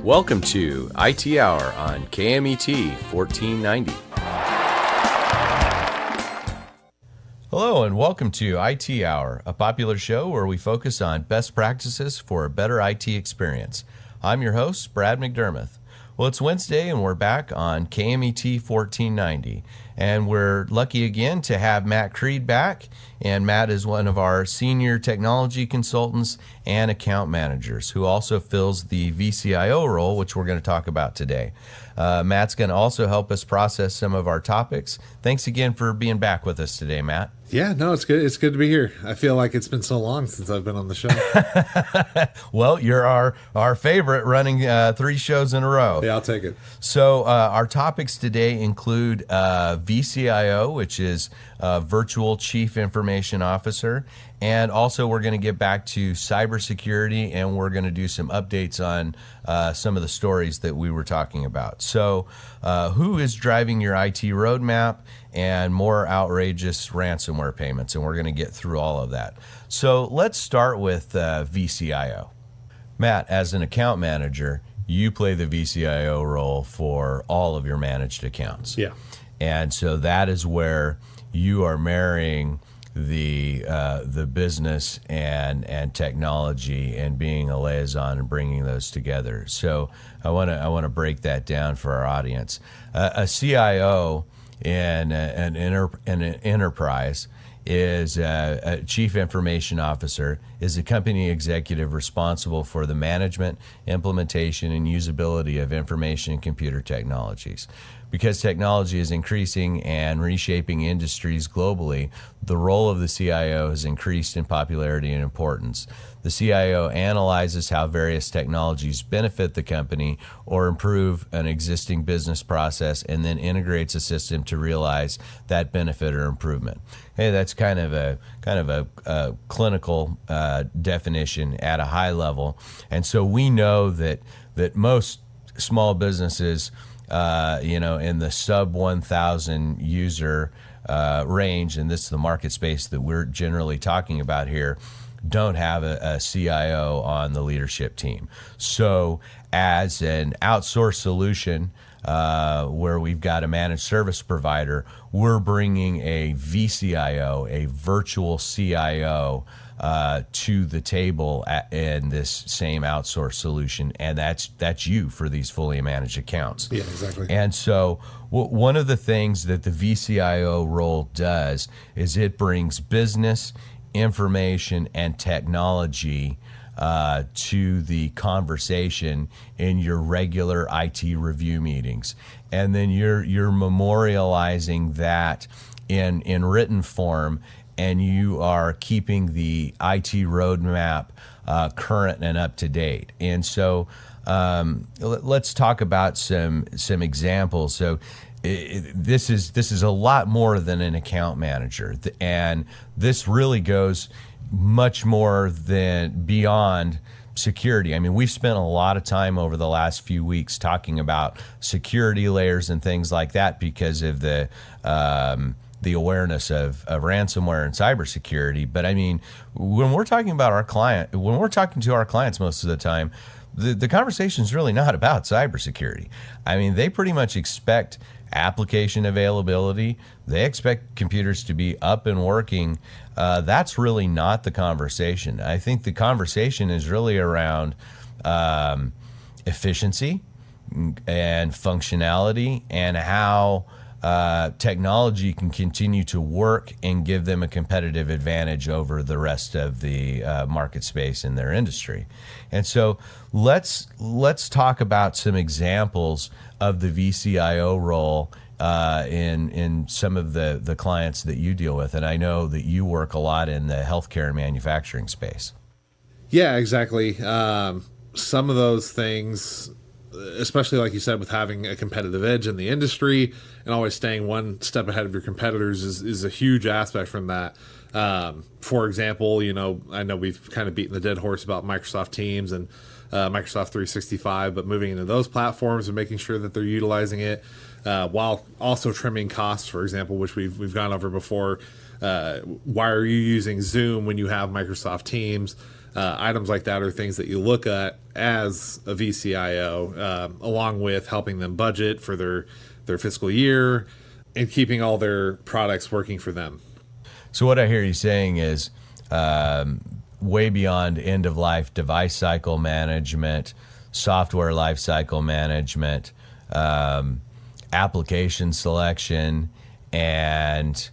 Welcome to IT Hour on KMET 1490. Hello and welcome to IT Hour, a popular show where we focus on best practices for a better IT experience. I'm your host, Brad McDermith. Well, it's Wednesday and we're back on KMET 1490. And we're lucky again to have Matt Creed back. And Matt is one of our senior technology consultants and account managers who also fills the VCIO role, which we're going to talk about today. Matt's going to also help us process some of our topics. Thanks again for being back with us today, Matt. Yeah, no, it's good. It's good to be here. I feel like it's been so long since I've been on the show. Well, you're our favorite, running 3 shows in a row. Yeah, I'll take it. So our topics today include VCIO, which is Virtual Chief Information Officer, and also we're going to get back to cybersecurity, and we're going to do some updates on some of the stories that we were talking about. So who is driving your IT roadmap and more outrageous ransomware payments? And we're going to get through all of that. So let's start with VCIO. Matt, as an account manager, you play the VCIO role for all of your managed accounts. Yeah. And so that is where you are marrying the business and technology and being a liaison and bringing those together. So I want to break that down for our audience. A CIO in an enterprise is a chief information officer, is a company executive responsible for the management, implementation, and usability of information and computer technologies. Because technology is increasing and reshaping industries globally, the role of the CIO has increased in popularity and importance. The CIO analyzes how various technologies benefit the company or improve an existing business process, and then integrates a system to realize that benefit or improvement. Hey, that's kind of a clinical definition at a high level, and so we know that most small businesses, in the sub 1,000 user range, and this is the market space that we're generally talking about here, don't have a CIO on the leadership team. So as an outsourced solution where we've got a managed service provider, we're bringing a VCIO, a virtual CIO, to the table in this same outsourced solution, and that's you for these fully managed accounts. Yeah, exactly. And so one of the things that the VCIO role does is it brings business, information, and technology to the conversation in your regular IT review meetings, and then you're memorializing that in written form, and you are keeping the IT roadmap current and up to date. And so let's talk about some examples. So this is a lot more than an account manager, and this really goes much more than beyond security. I mean, we've spent a lot of time over the last few weeks talking about security layers and things like that because of the awareness of ransomware and cybersecurity. But I mean, when we're talking about when we're talking to our clients most of the time, the conversation is really not about cybersecurity. I mean, they pretty much expect application availability. They expect computers to be up and working. That's really not the conversation. I think the conversation is really around efficiency and functionality, and how technology can continue to work and give them a competitive advantage over the rest of the market space in their industry. And so let's talk about some examples of the VCIO role in some of the clients that you deal with. And I know that you work a lot in the healthcare and manufacturing space. Yeah, exactly. Some of those things, especially like you said, with having a competitive edge in the industry and always staying one step ahead of your competitors is a huge aspect from that. For example, I know we've kind of beaten the dead horse about Microsoft Teams and Microsoft 365, but moving into those platforms and making sure that they're utilizing it while also trimming costs, for example, which we've gone over before. Why are you using Zoom when you have Microsoft Teams? items like that are things that you look at as a VCIO, along with helping them budget for their fiscal year and keeping all their products working for them. So what I hear you saying is way beyond end-of-life device cycle management, software life cycle management, application selection, and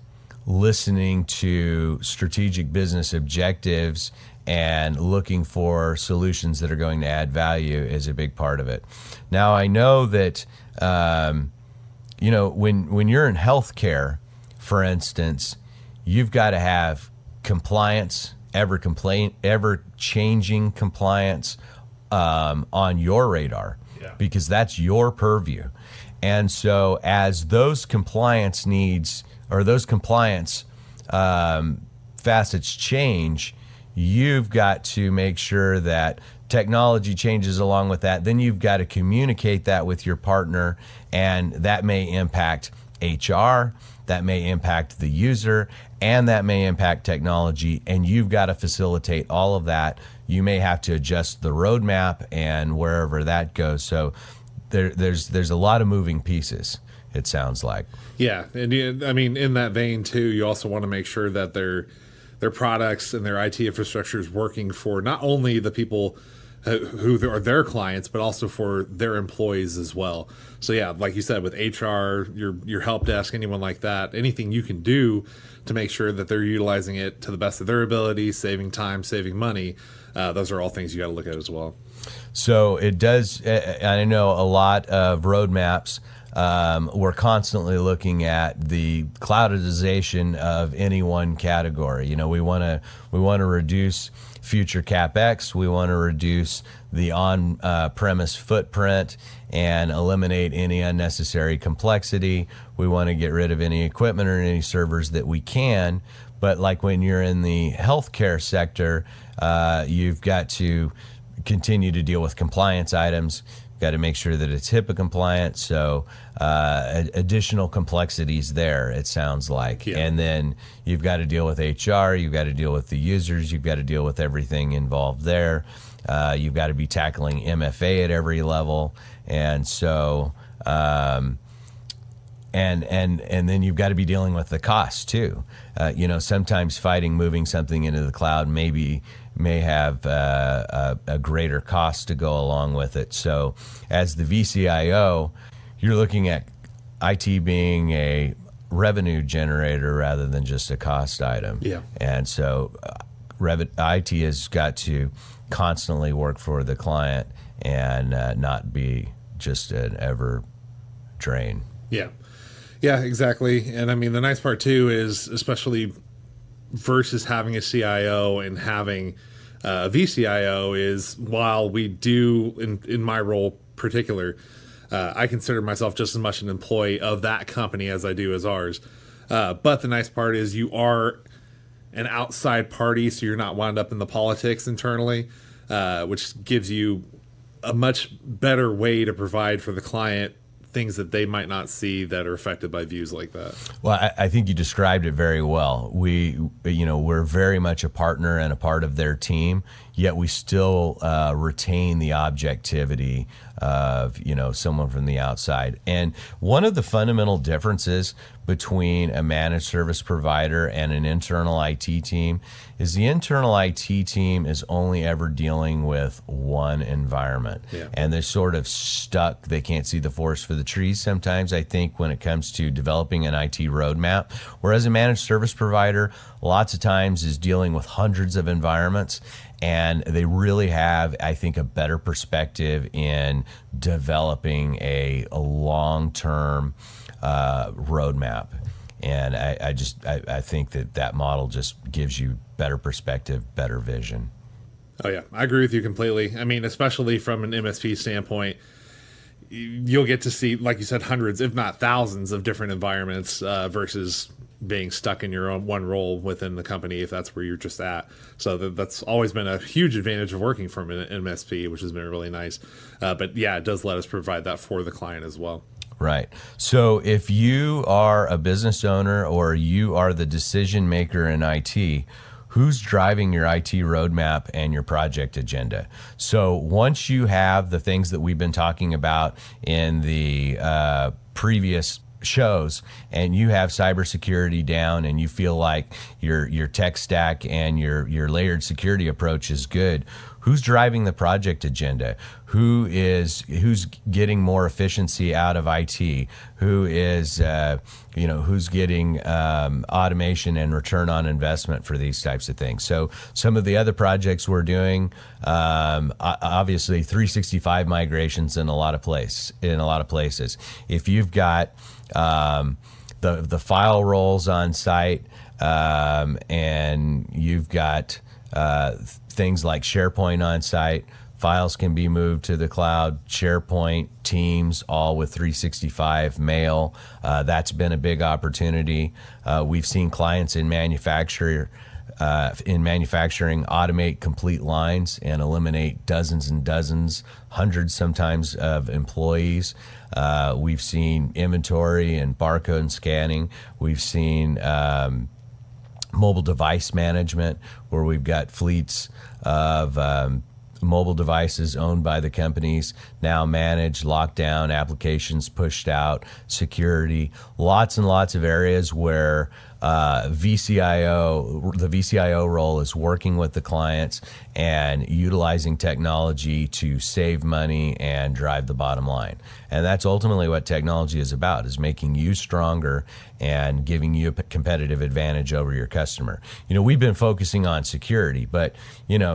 listening to strategic business objectives and looking for solutions that are going to add value is a big part of it. Now, I know that when you're in healthcare, for instance, you've got to have compliance, ever changing compliance on your radar, because that's your purview. And so as those compliance needs or those compliance facets change, you've got to make sure that technology changes along with that. Then you've got to communicate that with your partner, and that may impact HR, that may impact the user, and that may impact technology, and you've got to facilitate all of that. You may have to adjust the roadmap and wherever that goes. So there's a lot of moving pieces, it sounds like. Yeah, and I mean, in that vein too, you also want to make sure that their products and their IT infrastructure is working for not only the people who are their clients, but also for their employees as well. So yeah, like you said, with HR, your help desk, anyone like that, anything you can do to make sure that they're utilizing it to the best of their ability, saving time, saving money, those are all things you got to look at as well. So it does, I know a lot of roadmaps, we're constantly looking at the cloudization of any one category. We want to reduce future CapEx. We want to reduce the on-premise footprint and eliminate any unnecessary complexity. We want to get rid of any equipment or any servers that we can. But like when you're in the healthcare sector, you've got to continue to deal with compliance items. Got to make sure that it's HIPAA compliant. So additional complexities there, it sounds like. Yeah. And then you've got to deal with HR. You've got to deal with the users. You've got to deal with everything involved there. You've got to be tackling MFA at every level. And so, and then you've got to be dealing with the cost too. Sometimes moving something into the cloud may have a greater cost to go along with it. So as the VCIO, you're looking at IT being a revenue generator rather than just a cost item. Yeah. And so IT has got to constantly work for the client and not be just an ever drain. Yeah. Yeah, exactly. And I mean, the nice part too is, especially versus having a CIO and having a VCIO, is while we do, in my role particular, I consider myself just as much an employee of that company as I do as ours. But the nice part is you are an outside party, so you're not wound up in the politics internally, which gives you a much better way to provide for the client things that they might not see that are affected by views like that. Well, I think you described it very well. We're very much a partner and a part of their team, yet we still retain the objectivity of someone from the outside. And one of the fundamental differences between a managed service provider and an internal IT team is the internal IT team is only ever dealing with one environment. Yeah. And they're sort of stuck. They can't see the forest for the trees sometimes, I think, when it comes to developing an IT roadmap. Whereas a managed service provider, lots of times, is dealing with hundreds of environments, and they really have, I think, a better perspective in developing a long-term roadmap. And I think that model just gives you better perspective, better vision. Oh yeah, I agree with you completely. I mean, especially from an MSP standpoint, you'll get to see, like you said, hundreds, if not thousands, of different environments versus being stuck in your own one role within the company, if that's where you're just at. So that's always been a huge advantage of working from an MSP, which has been really nice. But yeah, it does let us provide that for the client as well. Right. So if you are a business owner or you are the decision maker in IT, who's driving your IT roadmap and your project agenda. So once you have the things that we've been talking about in the previous shows, and you have cybersecurity down, and you feel like your tech stack and your layered security approach is good, who's driving the project agenda? Who's getting more efficiency out of IT? Who's getting automation and return on investment for these types of things? So some of the other projects we're doing, obviously 365 migrations in a lot of places. If you've got the file roles on site, and you've got things like SharePoint on site, files can be moved to the cloud, SharePoint, Teams, all with 365 mail. That's been a big opportunity. We've seen clients in manufacturing automate complete lines and eliminate dozens and dozens, hundreds sometimes of employees. We've seen inventory and barcode scanning. We've seen mobile device management, where we've got fleets of mobile devices owned by the companies now managed, locked down, applications pushed out, security, lots and lots of areas where the VCIO role is working with the clients and utilizing technology to save money and drive the bottom line. And that's ultimately what technology is about, is making you stronger and giving you a competitive advantage over your customer. We've been focusing on security, but,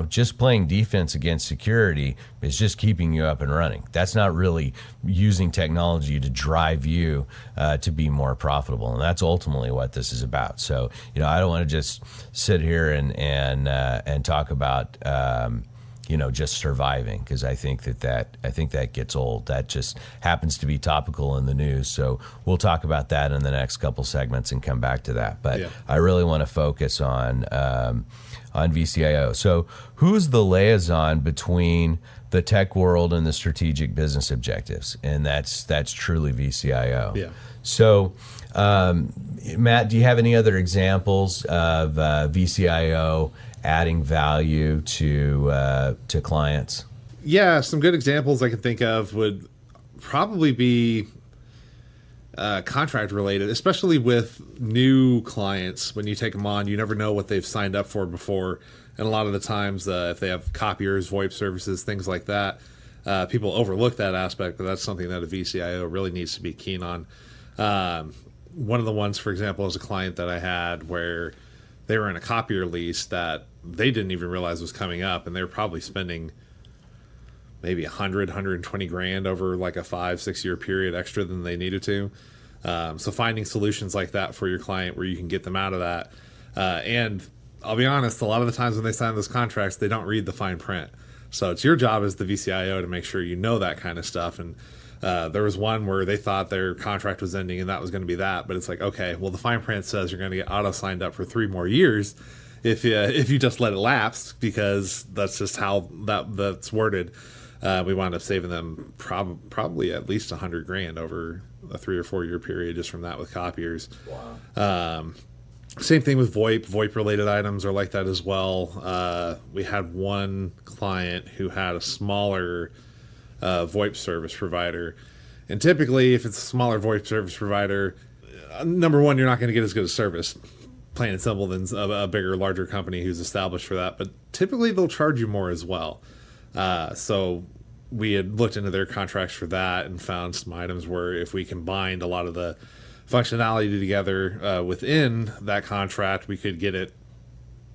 just playing defense against security is just keeping you up and running. That's not really using technology to drive you to be more profitable. And that's ultimately what this is about. So, I don't want to just sit here and talk about, just surviving, because I think that gets old. That just happens to be topical in the news. So we'll talk about that in the next couple segments and come back to that. But yeah, I really want to focus on VCIO. So who's the liaison between the tech world and the strategic business objectives? And that's truly VCIO. Yeah. So, Matt, do you have any other examples of VCIO adding value to clients? Yeah, some good examples I can think of would probably be contract related, especially with new clients. When you take them on, you never know what they've signed up for before. And a lot of the times, if they have copiers, VoIP services, things like that, people overlook that aspect, but that's something that a VCIO really needs to be keen on. One of the ones, for example, is a client that I had where they were in a copier lease that they didn't even realize was coming up, and they were probably spending maybe $120,000 over like a 5-6 year period extra than they needed to. So finding solutions like that for your client where you can get them out of that. And I'll be honest, a lot of the times when they sign those contracts, they don't read the fine print. So it's your job as the VCIO to make sure you know that kind of stuff. And there was one where they thought their contract was ending and that was going to be that. But it's like, okay, well, the fine print says you're going to get auto signed up for 3 more years if you just let it lapse, because that's just how that's worded. We wound up saving them probably at least $100,000 over a 3 or 4 year period just from that with copiers. Wow. Same thing with VoIP related items are like that as well. We had one client who had a smaller VoIP service provider, and typically if it's a smaller VoIP service provider, number one, you're not going to get as good a service, plain and simple, than a bigger, larger company who's established for that. But typically they'll charge you more as well. So we had looked into their contracts for that and found some items where if we combined a lot of the functionality together within that contract, we could get it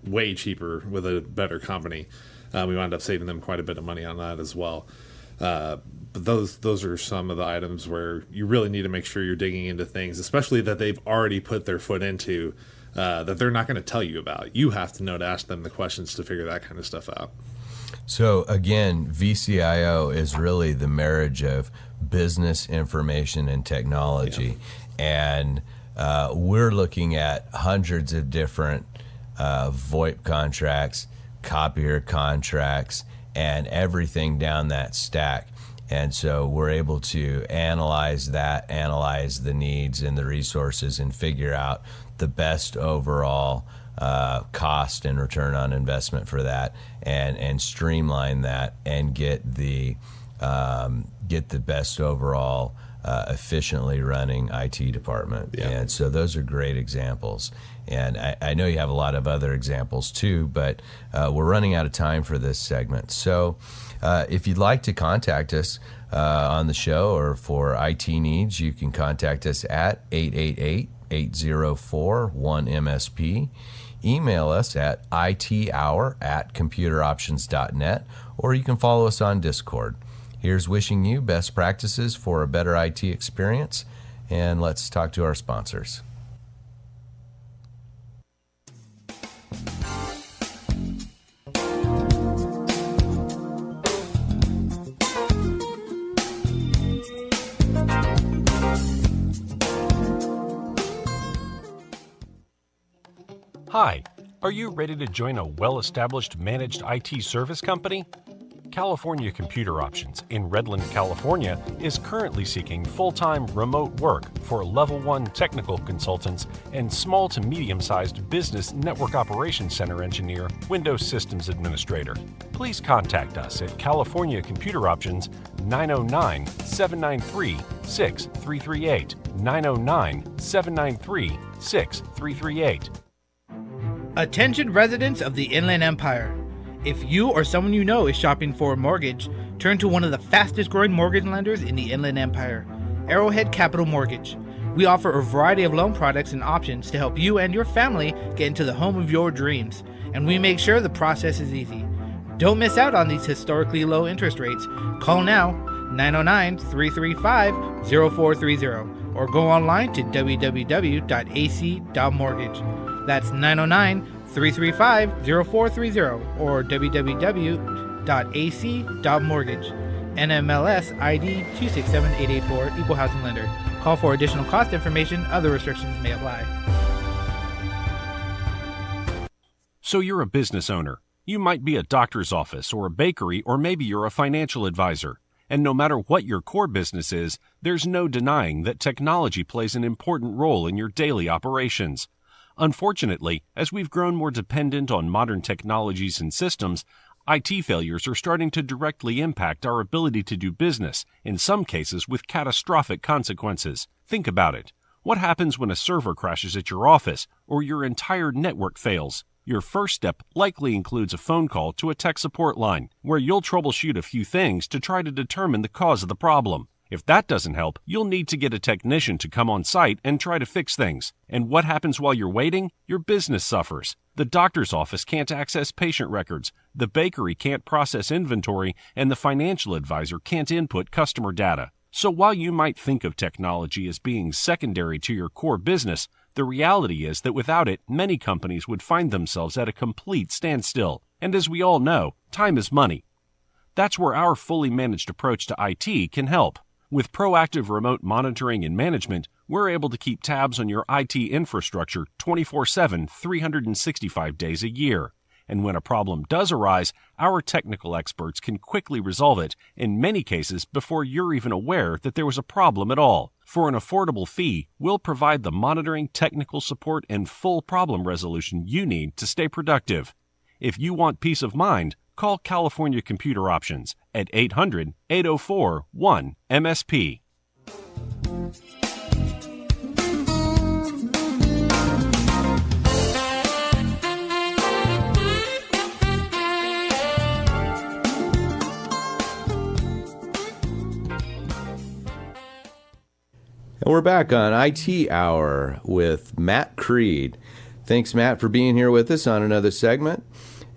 way cheaper with a better company. We wound up saving them quite a bit of money on that as well. But those are some of the items where you really need to make sure you're digging into things, especially that they've already put their foot into, that they're not going to tell you about. You have to know to ask them the questions to figure that kind of stuff out. So again, VCIO is really the marriage of business information and technology. Yeah. And we're looking at hundreds of different VoIP contracts, copier contracts, and everything down that stack. And so we're able to analyze the needs and the resources and figure out the best overall cost and return on investment for that, and streamline that and get the best overall efficiently running IT department. Yeah. And so those are great examples. And I know you have a lot of other examples too, but we're running out of time for this segment. So if you'd like to contact us on the show or for IT needs, you can contact us at 888-804-1MSP. Email us at ithour@computeroptions.net, or you can follow us on Discord. Here's wishing you best practices for a better IT experience, and let's talk to our sponsors. Hi, are you ready to join a well-established managed IT service company? California Computer Options in Redland, California is currently seeking full-time remote work for Level 1 technical consultants and small to medium-sized business network operations center engineer, Windows Systems Administrator. Please contact us at California Computer Options 909-793-6338, 909-793-6338. Attention residents of the Inland Empire. If you or someone you know is shopping for a mortgage, turn to one of the fastest growing mortgage lenders in the Inland Empire, Arrowhead Capital Mortgage. We offer a variety of loan products and options to help you and your family get into the home of your dreams, and we make sure the process is easy. Don't miss out on these historically low interest rates. Call now, 909-335-0430, or go online to www.ac.mortgage. That's 909-335-0430 or www.ac.mortgage. NMLS ID 267884, Equal Housing Lender. Call for additional cost information. Other restrictions may apply. So you're a business owner. You might be a doctor's office or a bakery, or maybe you're a financial advisor. And no matter what your core business is, there's no denying that technology plays an important role in your daily operations. Unfortunately, as we've grown more dependent on modern technologies and systems, IT failures are starting to directly impact our ability to do business, in some cases with catastrophic consequences. Think about it. What happens when a server crashes at your office or your entire network fails? Your first step likely includes a phone call to a tech support line, where you'll troubleshoot a few things to try to determine the cause of the problem. If that doesn't help, you'll need to get a technician to come on site and try to fix things. And what happens while you're waiting? Your business suffers. The doctor's office can't access patient records, the bakery can't process inventory, and the financial advisor can't input customer data. So while you might think of technology as being secondary to your core business, the reality is that without it, many companies would find themselves at a complete standstill. And as we all know, time is money. That's where our fully managed approach to IT can help. With proactive remote monitoring and management, we're able to keep tabs on your IT infrastructure 24/7, 365 days a year. And when a problem does arise, our technical experts can quickly resolve it, in many cases before you're even aware that there was a problem at all. For an affordable fee, we'll provide the monitoring, technical support, and full problem resolution you need to stay productive. If you want peace of mind, call California Computer Options at 800-804-1MSP. And we're back on IT Hour with Matt Creed. Thanks, Matt, for being here with us on another segment.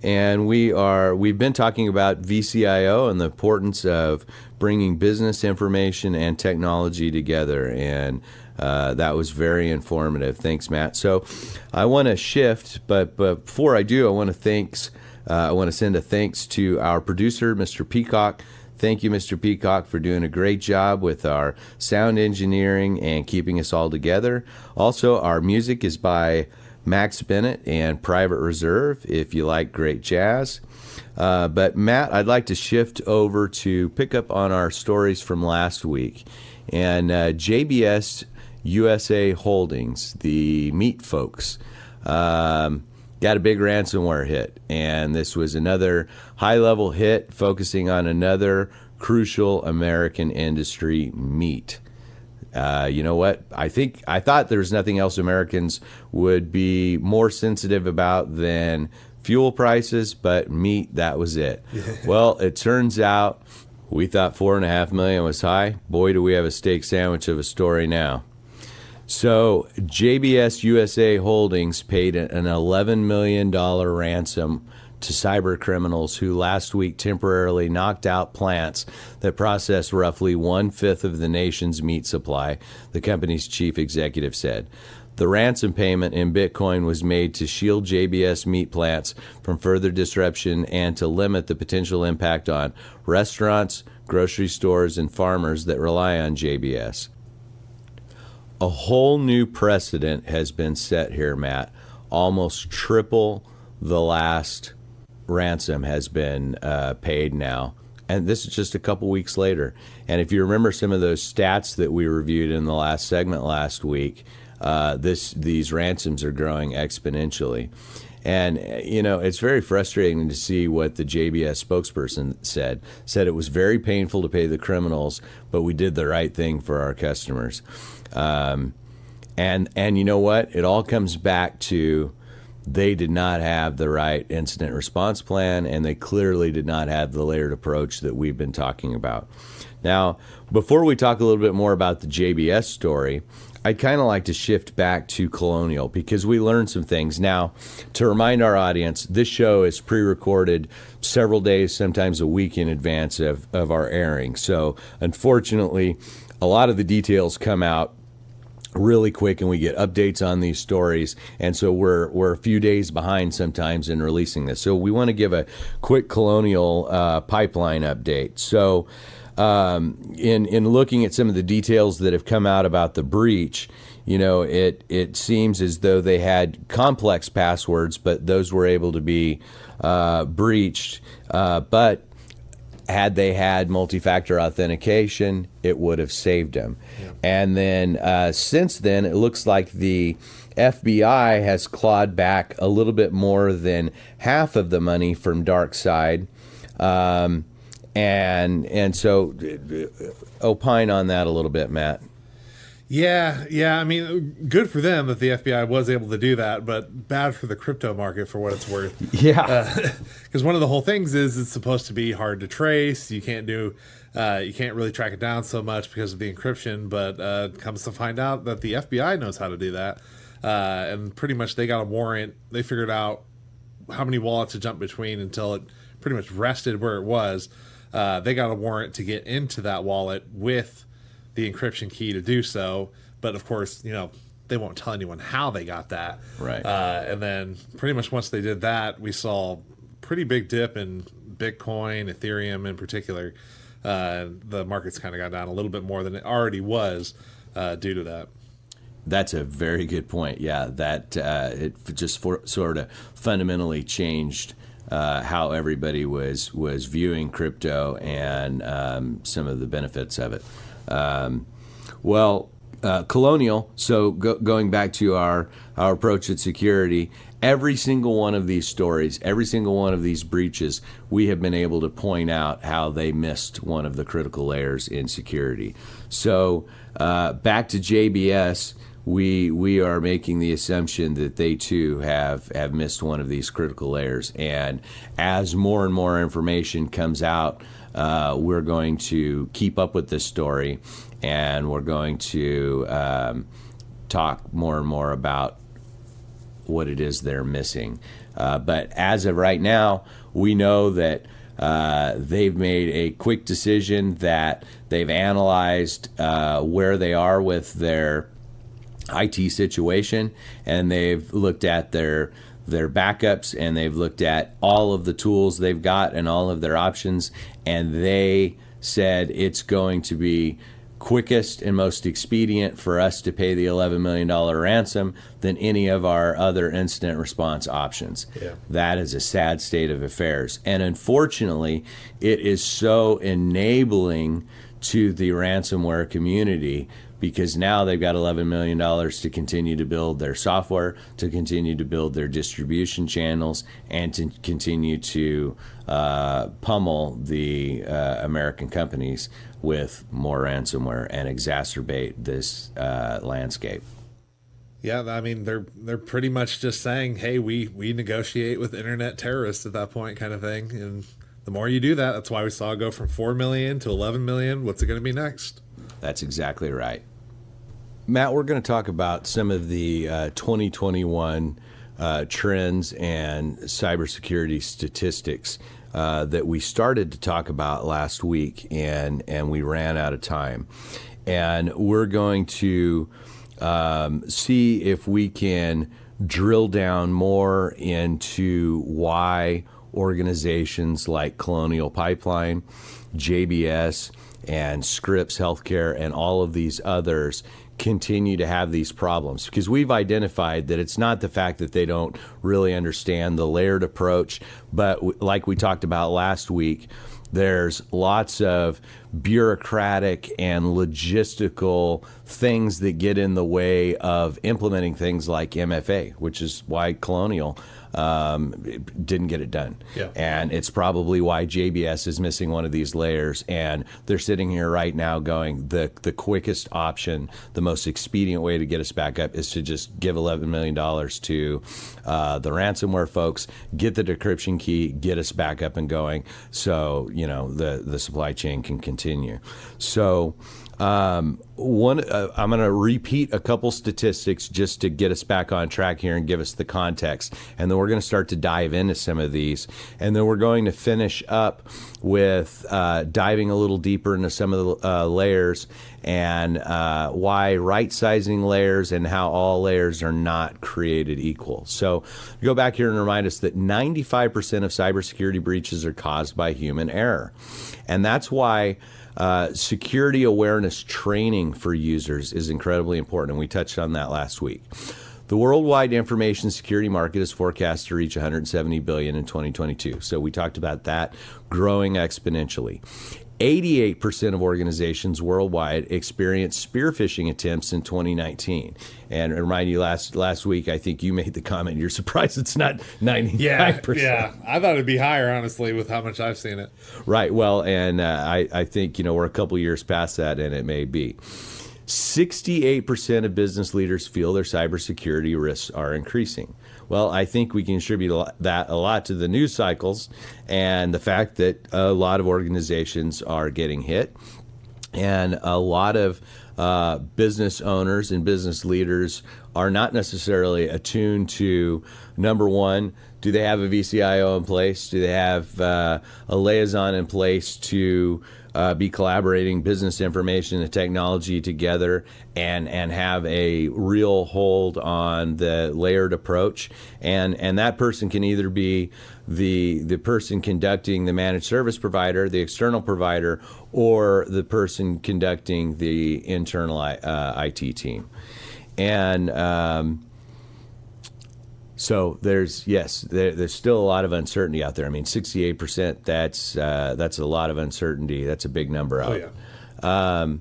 And we've been talking about VCIO and the importance of bringing business information and technology together. And that was very informative. Thanks, Matt. So I want to shift, but before I do, I want to send a thanks to our producer, Mr. Peacock. Thank you, Mr. Peacock, for doing a great job with our sound engineering and keeping us all together. Also, our music is by Max Bennett and Private Reserve, if you like great jazz. But Matt, I'd like to shift over to pick up on our stories from last week. And JBS USA Holdings, the meat folks, got a big ransomware hit. And this was another high-level hit focusing on another crucial American industry, meat. You know what? I thought there was nothing else Americans would be more sensitive about than fuel prices, but meat, that was it. Well, it turns out we thought $4.5 million was high. Boy, do we have a steak sandwich of a story now. So JBS USA Holdings paid an $11 million ransom to cyber criminals who last week temporarily knocked out plants that process roughly 1/5 of the nation's meat supply, the company's chief executive said. The ransom payment in Bitcoin was made to shield JBS meat plants from further disruption and to limit the potential impact on restaurants, grocery stores, and farmers that rely on JBS. A whole new precedent has been set here, Matt. Almost triple the last ransom has been paid now. And this is just a couple weeks later. And if you remember some of those stats that we reviewed in the last segment last week, these ransoms are growing exponentially. And, you know, it's very frustrating to see what the JBS spokesperson said. Said it was very painful to pay the criminals, but we did the right thing for our customers. And you know what? It all comes back to they did not have the right incident response plan, and they clearly did not have the layered approach that we've been talking about. Now, before we talk a little bit more about the JBS story, I'd kind of like to shift back to Colonial because we learned some things. Now, to remind our audience, this show is pre-recorded several days, sometimes a week in advance of our airing. So, unfortunately, a lot of the details come out really quick, and we get updates on these stories, and so we're a few days behind sometimes in releasing this. So we want to give a quick Colonial pipeline update. So in looking at some of the details that have come out about the breach, you know, it seems as though they had complex passwords, but those were able to be breached. But had they had multi-factor authentication, it would have saved them. Yeah. And then since then, it looks like the FBI has clawed back a little bit more than half of the money from DarkSide. And so opine on that a little bit, Matt. Yeah. I mean, good for them that the FBI was able to do that, but bad for the crypto market for what it's worth. Yeah. Because one of the whole things is it's supposed to be hard to trace. You can't really track it down so much because of the encryption, but comes to find out that the FBI knows how to do that. And pretty much they got a warrant. They figured out how many wallets to jump between until it pretty much rested where it was. They got a warrant to get into that wallet with the encryption key to do so, but of course, you know, they won't tell anyone how they got that. Right. And then pretty much once they did that, we saw pretty big dip in Bitcoin, Ethereum in particular. The market's kind of got down a little bit more than it already was due to that. That's a very good point. Yeah, that it just sort of fundamentally changed how everybody was viewing crypto and some of the benefits of it. Colonial, so going back to our approach at security, every single one of these stories, every single one of these breaches, we have been able to point out how they missed one of the critical layers in security. So back to JBS, we are making the assumption that they too have missed one of these critical layers. And as more and more information comes out, we're going to keep up with this story, and we're going to talk more and more about what it is they're missing. But as of right now, we know that they've made a quick decision, that they've analyzed where they are with their IT situation, and they've looked at their backups, and they've looked at all of the tools they've got and all of their options, and they said it's going to be quickest and most expedient for us to pay the $11 million ransom than any of our other incident response options. Yeah. That is a sad state of affairs. And unfortunately, it is so enabling to the ransomware community because now they've got $11 million to continue to build their software, to continue to build their distribution channels, and to continue to pummel the American companies with more ransomware and exacerbate this landscape. Yeah, I mean, they're pretty much just saying, hey, we negotiate with internet terrorists at that point, kind of thing. And the more you do that, that's why we saw it go from 4 million to 11 million. What's it going to be next? That's exactly right. Matt, we're going to talk about some of the 2021 trends and cybersecurity statistics that we started to talk about last week, and we ran out of time. And we're going to see if we can drill down more into why organizations like Colonial Pipeline, JBS, and Scripps Healthcare, and all of these others continue to have these problems, because we've identified that it's not the fact that they don't really understand the layered approach, but like we talked about last week, there's lots of bureaucratic and logistical things that get in the way of implementing things like MFA, which is why Colonial didn't get it done. Yeah. And it's probably why JBS is missing one of these layers. And they're sitting here right now going, the quickest option, the most expedient way to get us back up is to just give $11 million to the ransomware folks, get the decryption key, get us back up and going, so the supply chain can continue. So I'm going to repeat a couple statistics just to get us back on track here and give us the context. And then we're going to start to dive into some of these. And then we're going to finish up with diving a little deeper into some of the layers and why right-sizing layers and how all layers are not created equal. So go back here and remind us that 95% of cybersecurity breaches are caused by human error. And that's why security awareness training for users is incredibly important, and we touched on that last week. The worldwide information security market is forecast to reach $170 billion in 2022. So we talked about that growing exponentially. 88% of organizations worldwide experienced spear phishing attempts in 2019. And I remind you, last week, I think you made the comment, you're surprised it's not 95%. Yeah. I thought it'd be higher, honestly, with how much I've seen it. Right. Well, and I think, we're a couple years past that, and it may be. 68% of business leaders feel their cybersecurity risks are increasing. Well, I think we can attribute that a lot to the news cycles and the fact that a lot of organizations are getting hit, and a lot of business owners and business leaders are not necessarily attuned to, number one, do they have a VCIO in place? Do they have a liaison in place to be collaborating business information and technology together and have a real hold on the layered approach? And that person can either be the person conducting the managed service provider, the external provider, or the person conducting the internal IT team. And so there's still a lot of uncertainty out there. I mean, 68%, that's a lot of uncertainty. That's a big number out. Oh, yeah.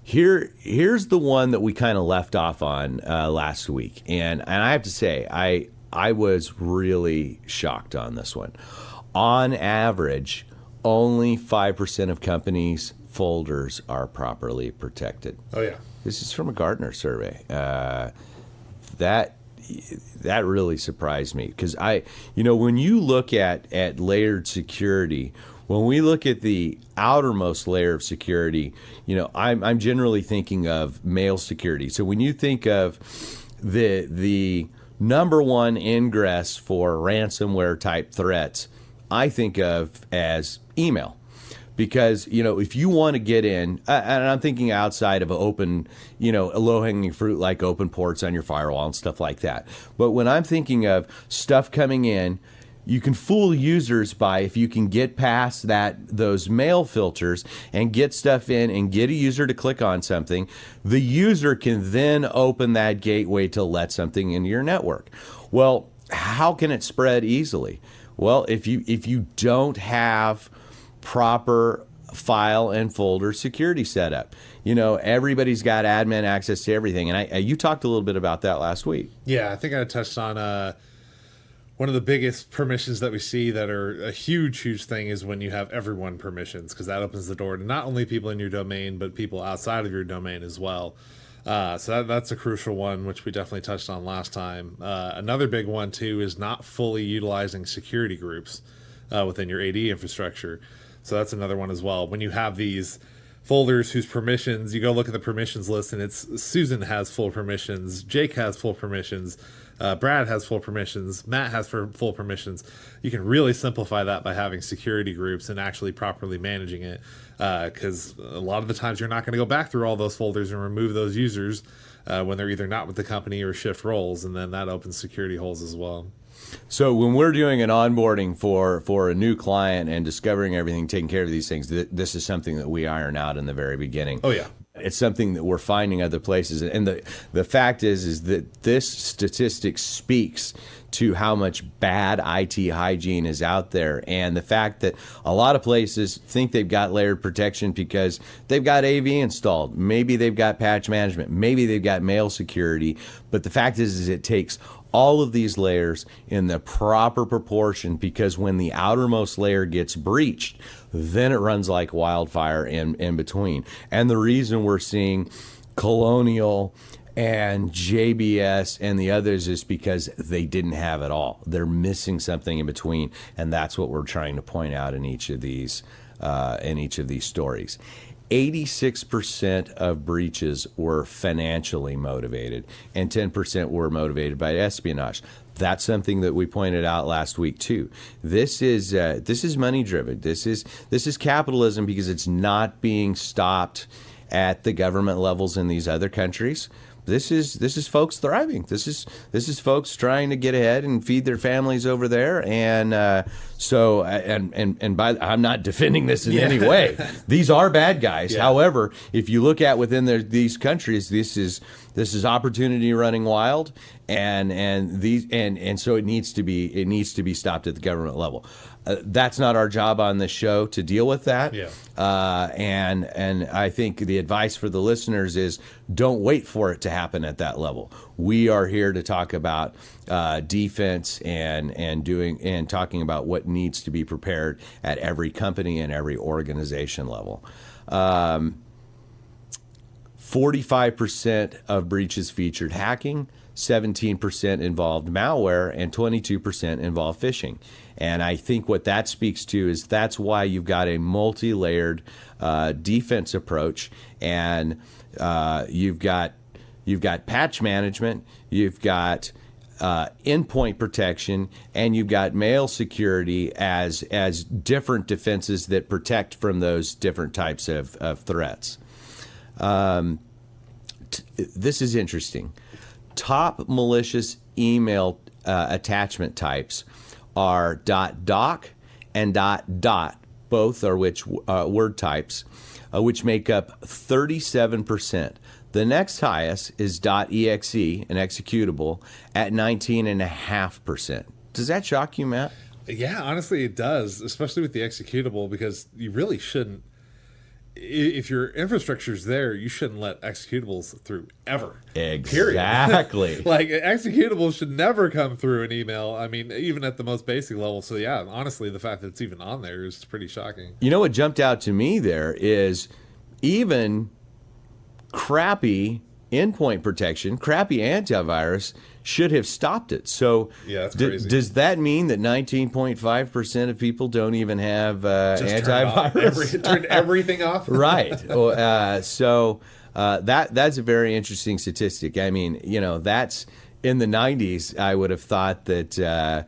Here's the one that we kind of left off on last week. And I have to say, I was really shocked on this one. On average, only 5% of companies' folders are properly protected. Oh, yeah. This is from a Gartner survey. That really surprised me, because when you look at layered security, when we look at the outermost layer of security, I'm generally thinking of mail security. So when you think of the number one ingress for ransomware type threats, I think of as email. Because, if you want to get in, and I'm thinking outside of open, low-hanging fruit like open ports on your firewall and stuff like that. But when I'm thinking of stuff coming in, you can fool users by, if you can get past those mail filters and get stuff in and get a user to click on something, the user can then open that gateway to let something into your network. Well, how can it spread easily? Well, if you don't have proper file and folder security setup. Everybody's got admin access to everything. And you talked a little bit about that last week. Yeah, I think I touched on one of the biggest permissions that we see that are a huge thing is when you have everyone permissions, because that opens the door to not only people in your domain, but people outside of your domain as well. So that's a crucial one, which we definitely touched on last time. Another big one, too, is not fully utilizing security groups within your AD infrastructure. So that's another one as well. When you have these folders whose permissions, you go look at the permissions list, and it's Susan has full permissions, Jake has full permissions, Brad has full permissions, Matt has full permissions. You can really simplify that by having security groups and actually properly managing it, because a lot of the times you're not going to go back through all those folders and remove those users when they're either not with the company or shift roles, and then that opens security holes as well. So when we're doing an onboarding for a new client and discovering everything, taking care of these things, this is something that we iron out in the very beginning. Oh, yeah. It's something that we're finding other places. And the fact is that this statistic speaks to how much bad IT hygiene is out there, and the fact that a lot of places think they've got layered protection because they've got AV installed. Maybe they've got patch management. Maybe they've got mail security. But the fact is it takes all of these layers in the proper proportion, because when the outermost layer gets breached, then it runs like wildfire in between. And the reason we're seeing Colonial and JBS and the others is because they didn't have it all. They're missing something in between, and that's what we're trying to point out in each of these stories. 86% of breaches were financially motivated, and 10% were motivated by espionage. That's something that we pointed out last week too. This is money driven. This is capitalism, because it's not being stopped at the government levels in these other countries. This is folks thriving. This is folks trying to get ahead and feed their families over there. And I'm not defending this in any way. These are bad guys. Yeah. However, if you look at within these countries, this is opportunity running wild, and so it needs to be stopped at the government level. That's not our job on this show to deal with that. Yeah. And I think the advice for the listeners is don't wait for it to happen at that level. We are here to talk about defense and talking about what needs to be prepared at every company and every organization level. 45% of breaches featured hacking, 17% involved malware, and 22% involved phishing. And I think what that speaks to is that's why you've got a multi-layered defense approach, and you've got patch management, you've got endpoint protection, and you've got mail security as different defenses that protect from those different types of threats. This is interesting. Top malicious email attachment types are .doc and .dot, both are word types, which make up 37%. The next highest is .exe, an executable, at 19.5%. Does that shock you, Matt? Yeah, honestly, it does, especially with the executable, because you really shouldn't. If your infrastructure's there, you shouldn't let executables through ever. Exactly. Period. Like, executables should never come through an email. I mean, even at the most basic level. So yeah, honestly, the fact that it's even on there is pretty shocking. You know what jumped out to me there is even crappy endpoint protection, crappy antivirus should have stopped it. So yeah, that's crazy. Does that mean that 19.5% of people don't even have antivirus? Turn everything off? Right. So that's a very interesting statistic. I mean, that's in the 90s, I would have thought that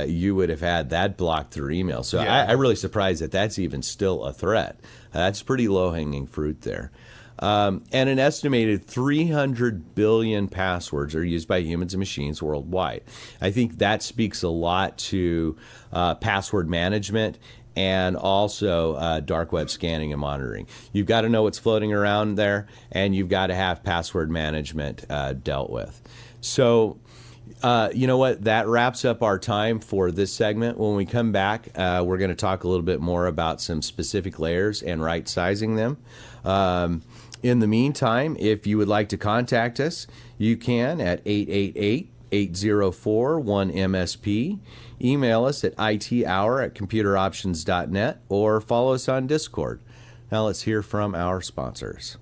you would have had that blocked through email. So yeah. I'm really surprised that that's even still a threat. That's pretty low-hanging fruit there. And an estimated 300 billion passwords are used by humans and machines worldwide. I think that speaks a lot to password management and also dark web scanning and monitoring. You've got to know what's floating around there, and you've got to have password management dealt with. So, You know what? That wraps up our time for this segment. When we come back, we're going to talk a little bit more about some specific layers and right sizing them. In the meantime, if you would like to contact us, you can at 888-804-1MSP. Email us at ithour@computeroptions.net or follow us on Discord. Now let's hear from our sponsors.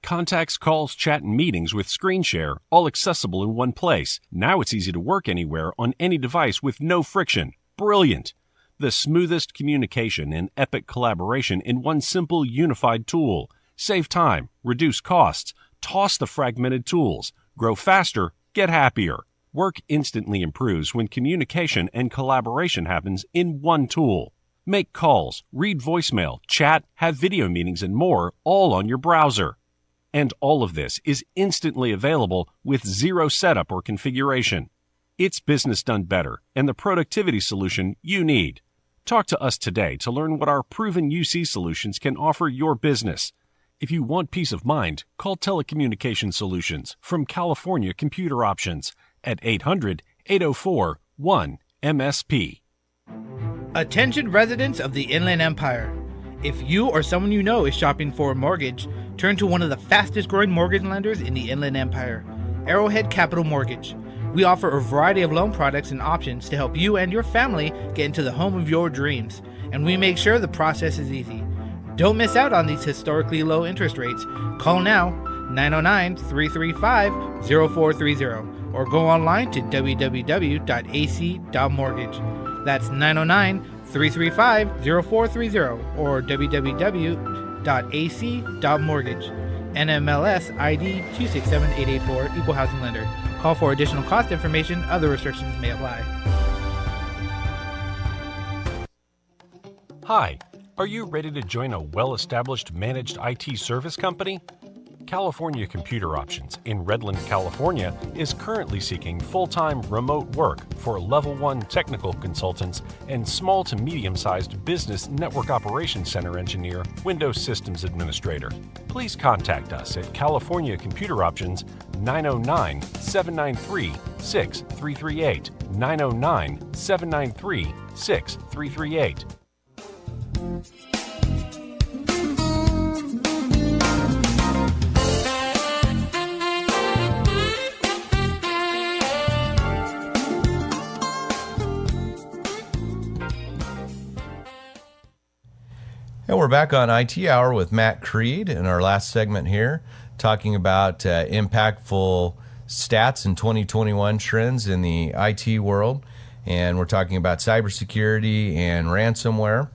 Contacts, calls, chat, and meetings with ScreenShare, all accessible in one place. Now it's easy to work anywhere on any device with no friction. Brilliant! The smoothest communication and epic collaboration in one simple, unified tool. Save time, reduce costs, toss the fragmented tools, grow faster, get happier. Work instantly improves when communication and collaboration happens in one tool. Make calls, read voicemail, chat, have video meetings, and more, all on your browser. And all of this is instantly available with zero setup or configuration. It's business done better and the productivity solution you need. Talk to us today to learn what our proven UC solutions can offer your business. If you want peace of mind, call Telecommunication Solutions from California Computer Options at 800-804-1MSP. Attention residents of the Inland Empire. If you or someone you know is shopping for a mortgage, turn to one of the fastest growing mortgage lenders in the Inland Empire, Arrowhead Capital Mortgage. We offer a variety of loan products and options to help you and your family get into the home of your dreams, and we make sure the process is easy. Don't miss out on these historically low interest rates. Call now, 909-335-0430, or go online to www.ac.mortgage. That's 909-335-0430 or www.ac.mortgage. NMLS ID 267884, Equal Housing Lender. Call for additional cost information. Other restrictions may apply. Hi, are you ready to join a well-established managed IT service company? California Computer Options in Redland, California is currently seeking full-time remote work for Level 1 technical consultants and small to medium-sized business network operations center engineer, Windows Systems Administrator. Please contact us at California Computer Options 909-793-6338, 909-793-6338. And we're back on IT Hour with Matt Creed in our last segment here, talking about impactful stats in 2021 trends in the IT world. And we're talking about cybersecurity and ransomware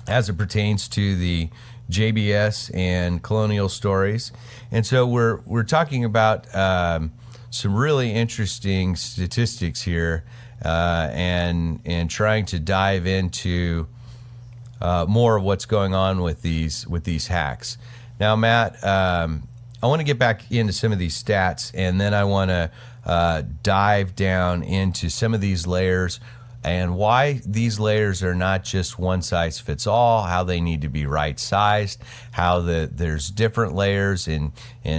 as it pertains to the JBS and Colonial stories. And so we're talking about some really interesting statistics here and trying to dive into more of what's going on with these hacks. Now, Matt, I want to get back into some of these stats, and then I want to dive down into some of these layers and why these layers are not just one size fits all, how they need to be right sized, how there's different layers and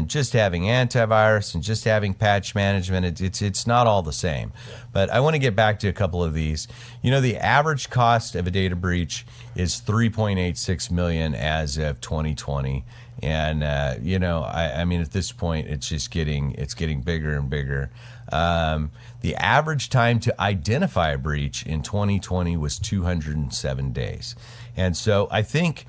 just having antivirus and just having patch management. It's not all the same. But I want to get back to a couple of these. You know, the average cost of a data breach is $3.86 million as of 2020. And I mean, at this point, it's getting bigger and bigger. The average time to identify a breach in 2020 was 207 days. And so I think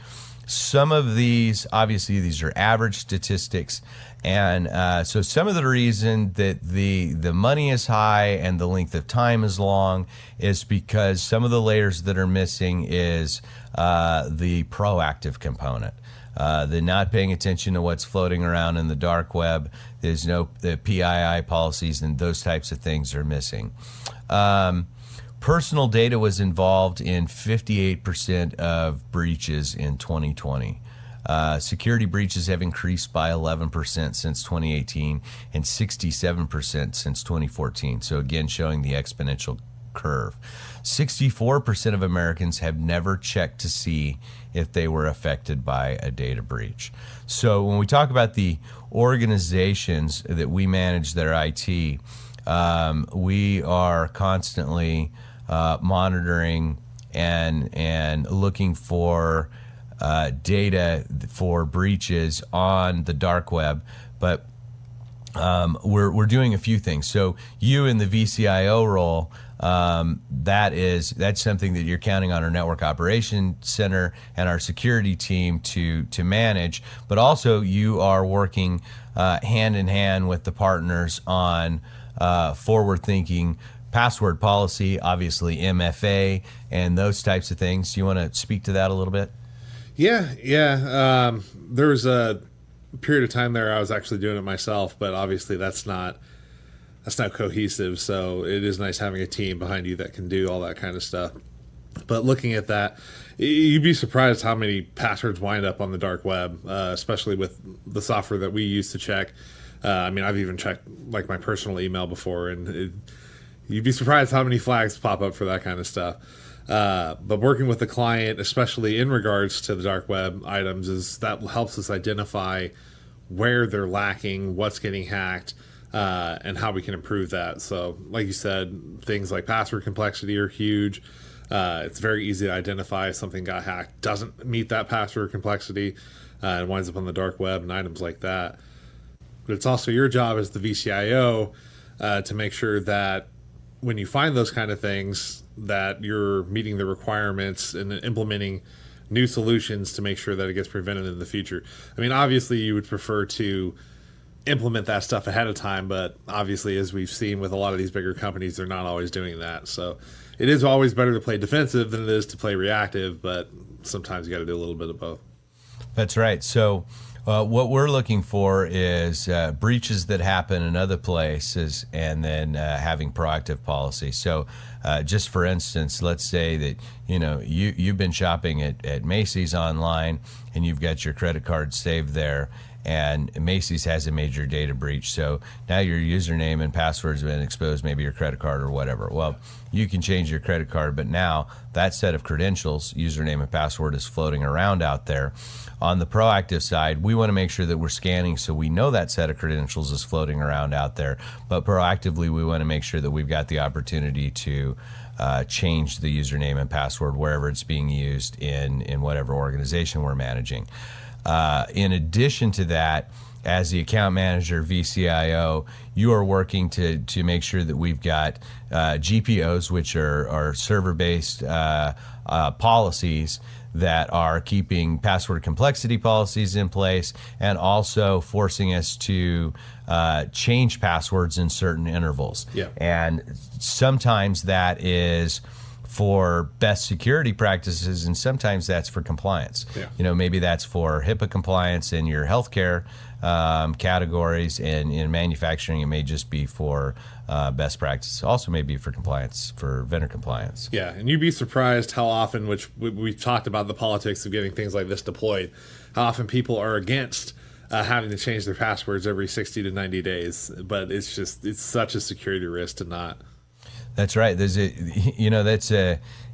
some of these, obviously, these are average statistics. And so some of the reason that the money is high and the length of time is long is because some of the layers that are missing is the proactive component. The not paying attention to what's floating around in the dark web. There's the PII policies and those types of things are missing. Personal data was involved in 58% of breaches in 2020. Security breaches have increased by 11% since 2018 and 67% since 2014. So again, showing the exponential curve. 64% of Americans have never checked to see if they were affected by a data breach. So when we talk about the organizations that we manage their IT, we are constantly monitoring and looking for data for breaches on the dark web, but we're doing a few things. So you in the VCIO role, that's something that you're counting on our network operation center and our security team to manage, but also you are working hand in hand with the partners on forward thinking password policy, obviously MFA and those types of things. Do you want to speak to that a little bit? Yeah. There was a period of time there I was actually doing it myself, but obviously that's not cohesive. So it is nice having a team behind you that can do all that kind of stuff. But looking at that, you'd be surprised how many passwords wind up on the dark web, especially with the software that we use to check. I've even checked like my personal email before, and you'd be surprised how many flags pop up for that kind of stuff. But working with the client, especially in regards to the dark web items, that helps us identify where they're lacking, what's getting hacked, and how we can improve that. So like you said, things like password complexity are huge. It's very easy to identify if something got hacked, doesn't meet that password complexity, and winds up on the dark web and items like that. But it's also your job as the VCIO to make sure that when you find those kind of things, that you're meeting the requirements and implementing new solutions to make sure that it gets prevented in the future. Obviously you would prefer to implement that stuff ahead of time, but obviously, as we've seen with a lot of these bigger companies, they're not always doing that. So it is always better to play defensive than it is to play reactive, but sometimes you got to do a little bit of both. That's right. So what we're looking for is breaches that happen in other places, and then having proactive policy. So just for instance, let's say that you've been shopping at Macy's online and you've got your credit card saved there, and Macy's has a major data breach. So now your username and password's been exposed, maybe your credit card or whatever. Well, you can change your credit card, but now that set of credentials, username and password, is floating around out there. On the proactive side, we want to make sure that we're scanning so we know that set of credentials is floating around out there. But proactively, we want to make sure that we've got the opportunity to change the username and password wherever it's being used in whatever organization we're managing. In addition to that, as the account manager, VCIO, you are working to make sure that we've got GPOs, which are server-based policies that are keeping password complexity policies in place, and also forcing us to change passwords in certain intervals. Yeah. And sometimes that is for best security practices, and sometimes that's for compliance. Yeah. Maybe that's for HIPAA compliance in your healthcare categories, and in manufacturing it may just be for best practice. Also may be for compliance, for vendor compliance. Yeah, and you'd be surprised how often, which we've talked about the politics of getting things like this deployed, how often people are against having to change their passwords every 60 to 90 days. But it's such a security risk to not. That's right.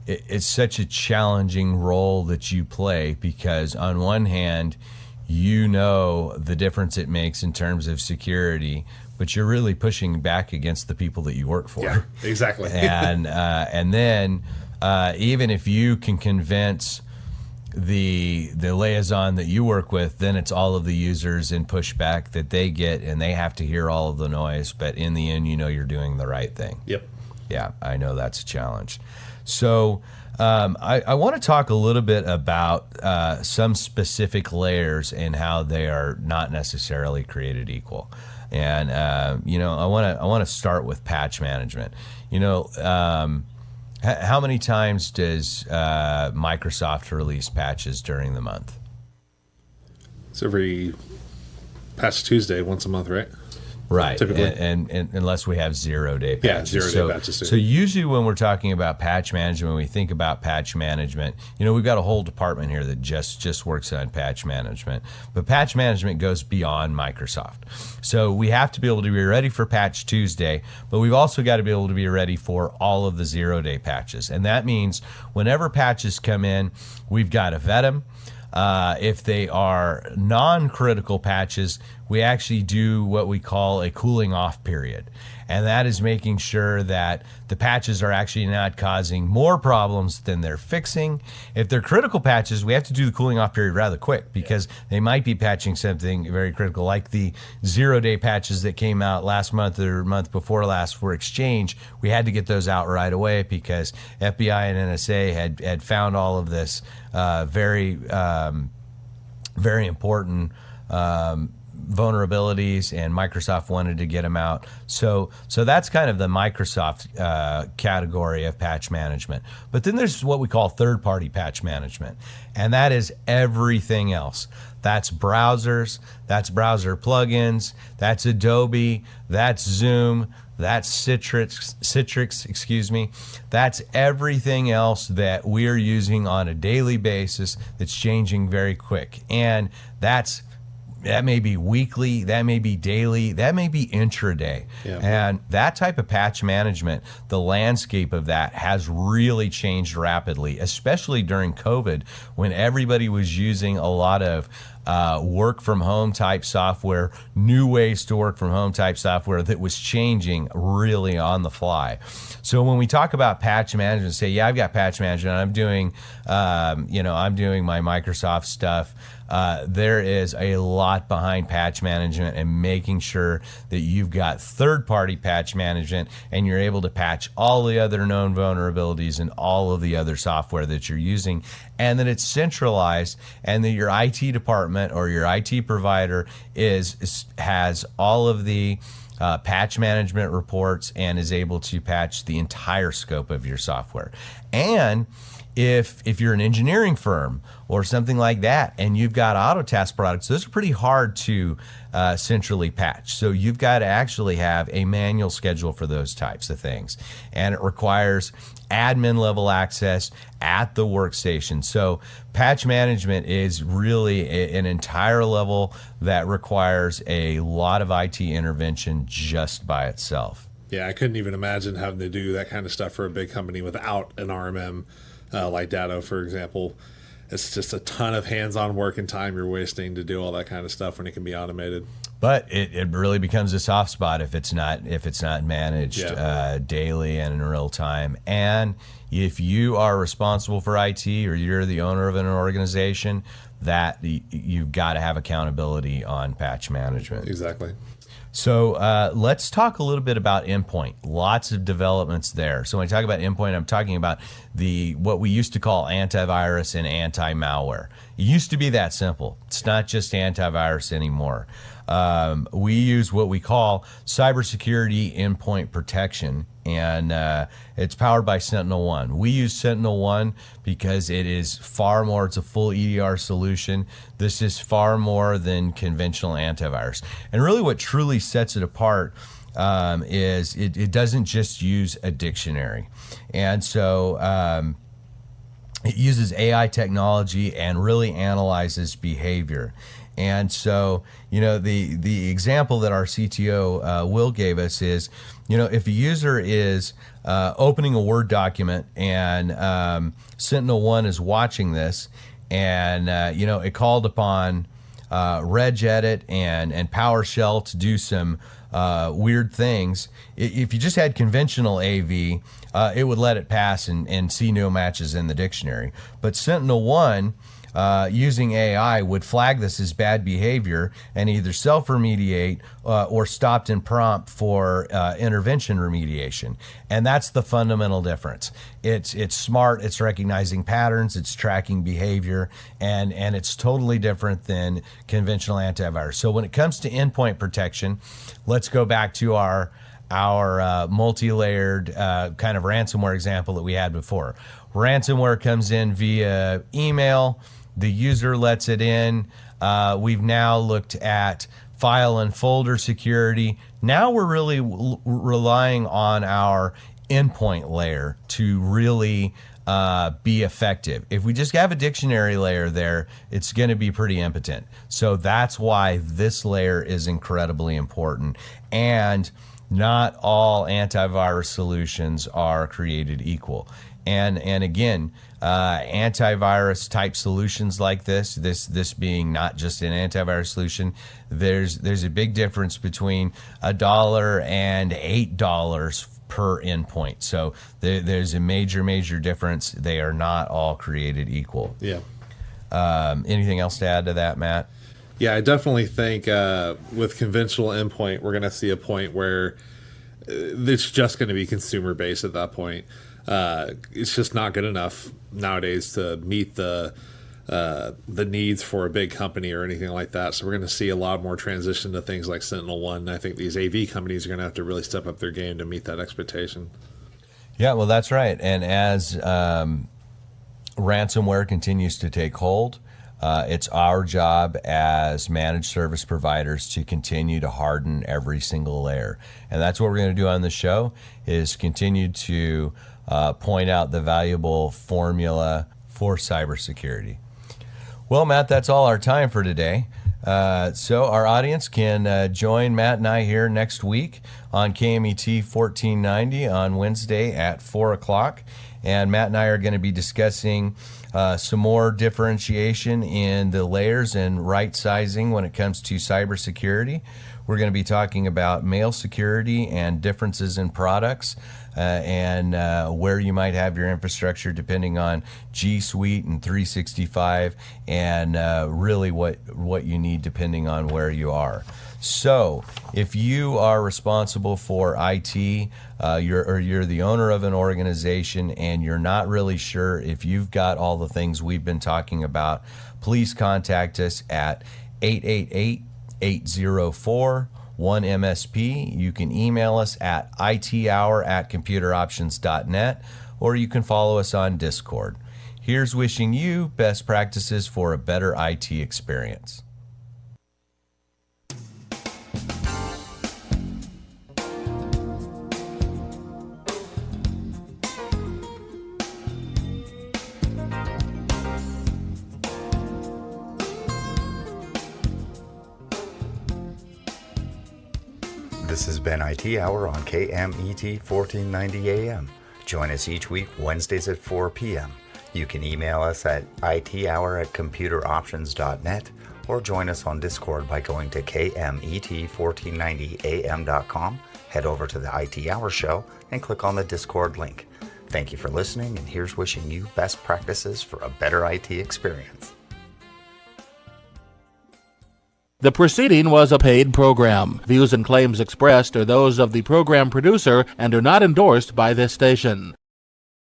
It's such a challenging role that you play, because on one hand, the difference it makes in terms of security, but you're really pushing back against the people that you work for. Yeah, exactly. and then even if you can convince the liaison that you work with, then it's all of the users and pushback that they get, and they have to hear all of the noise. But in the end, you're doing the right thing. Yep. Yeah, I know that's a challenge. So I want to talk a little bit about some specific layers and how they are not necessarily created equal. And I want to start with patch management. How many times does Microsoft release patches during the month? It's every Patch Tuesday, once a month, right? Right, typically. and unless we have 0-day patches. Yeah, 0-day patches too. So usually when we're talking about patch management, when we think about patch management, we've got a whole department here that just works on patch management. But patch management goes beyond Microsoft. So we have to be able to be ready for Patch Tuesday, but we've also got to be able to be ready for all of the 0-day patches. And that means whenever patches come in, we've got to vet them. If they are non-critical patches, we actually do what we call a cooling off period. And that is making sure that the patches are actually not causing more problems than they're fixing. If they're critical patches, we have to do the cooling off period rather quick because they might be patching something very critical, like the 0-day patches that came out last month or month before last for Exchange. We had to get those out right away because FBI and NSA had found all of this very important vulnerabilities, and Microsoft wanted to get them out. So that's kind of the Microsoft category of patch management. But then there's what we call third-party patch management, and that is everything else. That's browsers, that's browser plugins, that's Adobe, that's Zoom, that's Citrix, excuse me. That's everything else that we're using on a daily basis that's changing very quick. And that may be weekly, that may be daily, that may be intraday. Yeah. And that type of patch management, the landscape of that has really changed rapidly, especially during COVID when everybody was using a lot of work from home type software, new ways to work from home type software that was changing really on the fly. So when we talk about patch management, say, yeah, I've got patch management, I'm doing my Microsoft stuff. There is a lot behind patch management and making sure that you've got third-party patch management and you're able to patch all the other known vulnerabilities and all of the other software that you're using, and that it's centralized, and that your IT department or your IT provider has all of the patch management reports and is able to patch the entire scope of your software. And if you're an engineering firm or something like that and you've got Autotask products, those are pretty hard to centrally patch. So you've got to actually have a manual schedule for those types of things. And it requires admin level access at the workstation. So patch management is really an entire level that requires a lot of IT intervention just by itself. Yeah, I couldn't even imagine having to do that kind of stuff for a big company without an RMM. Like Datto, for example. It's just a ton of hands-on work and time you're wasting to do all that kind of stuff when it can be automated. But it really becomes a soft spot if it's not managed daily and in real time. And if you are responsible for IT or you're the owner of an organization, that you've got to have accountability on patch management. Exactly. So let's talk a little bit about endpoint. Lots of developments there. So when I talk about endpoint, I'm talking about what we used to call antivirus and anti-malware. It used to be that simple. It's not just antivirus anymore. We use what we call cybersecurity endpoint protection, and it's powered by SentinelOne. We use SentinelOne because it is far more, it's a full EDR solution. This is far more than conventional antivirus. And really what truly sets it apart is it doesn't just use a dictionary. And so it uses AI technology and really analyzes behavior. And so, the example that our CTO, Will, gave us is, if a user is opening a Word document and SentinelOne is watching this and, it called upon regedit and PowerShell to do some weird things. If you just had conventional AV, it would let it pass and see no matches in the dictionary. But SentinelOne, using AI, would flag this as bad behavior and either self-remediate or stopped in prompt for intervention remediation. And that's the fundamental difference. It's smart, it's recognizing patterns, it's tracking behavior, and it's totally different than conventional antivirus. So when it comes to endpoint protection, let's go back to our multi-layered kind of ransomware example that we had before. Ransomware comes in via email. The user lets it in. We've now looked at file and folder security. Now we're really relying on our endpoint layer to really be effective. If we just have a dictionary layer there, it's going to be pretty impotent. So that's why this layer is incredibly important. And not all antivirus solutions are created equal. And again, antivirus type solutions like this being not just an antivirus solution, there's a big difference between $1 and $8 per endpoint. So there's a major difference. They are not all created equal. Yeah. Anything else to add to that, Matt? Yeah, I definitely think with conventional endpoint, we're going to see a point where it's just going to be consumer based at that point. It's just not good enough nowadays to meet the needs for a big company or anything like that. So we're going to see a lot more transition to things like SentinelOne. I think these AV companies are going to have to really step up their game to meet that expectation. Yeah, well, that's right. And as ransomware continues to take hold, it's our job as managed service providers to continue to harden every single layer. And that's what we're going to do on the show, is continue to point out the valuable formula for cybersecurity. Well, Matt, that's all our time for today. So our audience can join Matt and I here next week on KMET 1490 on Wednesday at 4 o'clock. And Matt and I are going to be discussing some more differentiation in the layers and right sizing when it comes to cybersecurity. We're going to be talking about mail security and differences in products and where you might have your infrastructure depending on G Suite and 365 and really what you need depending on where you are. So if you are responsible for IT, you're the owner of an organization and you're not really sure if you've got all the things we've been talking about, please contact us at 888-804-1MSP. You can email us at ithour@computeroptions.net, or you can follow us on Discord. Here's wishing you best practices for a better IT experience. This has been IT Hour on KMET 1490 AM. Join us each week Wednesdays at 4 p.m. You can email us at ithour@computeroptions.net or join us on Discord by going to KMET1490am.com, head over to the IT Hour show, and click on the Discord link. Thank you for listening, and here's wishing you best practices for a better IT experience. The preceding was a paid program. Views and claims expressed are those of the program producer and are not endorsed by this station.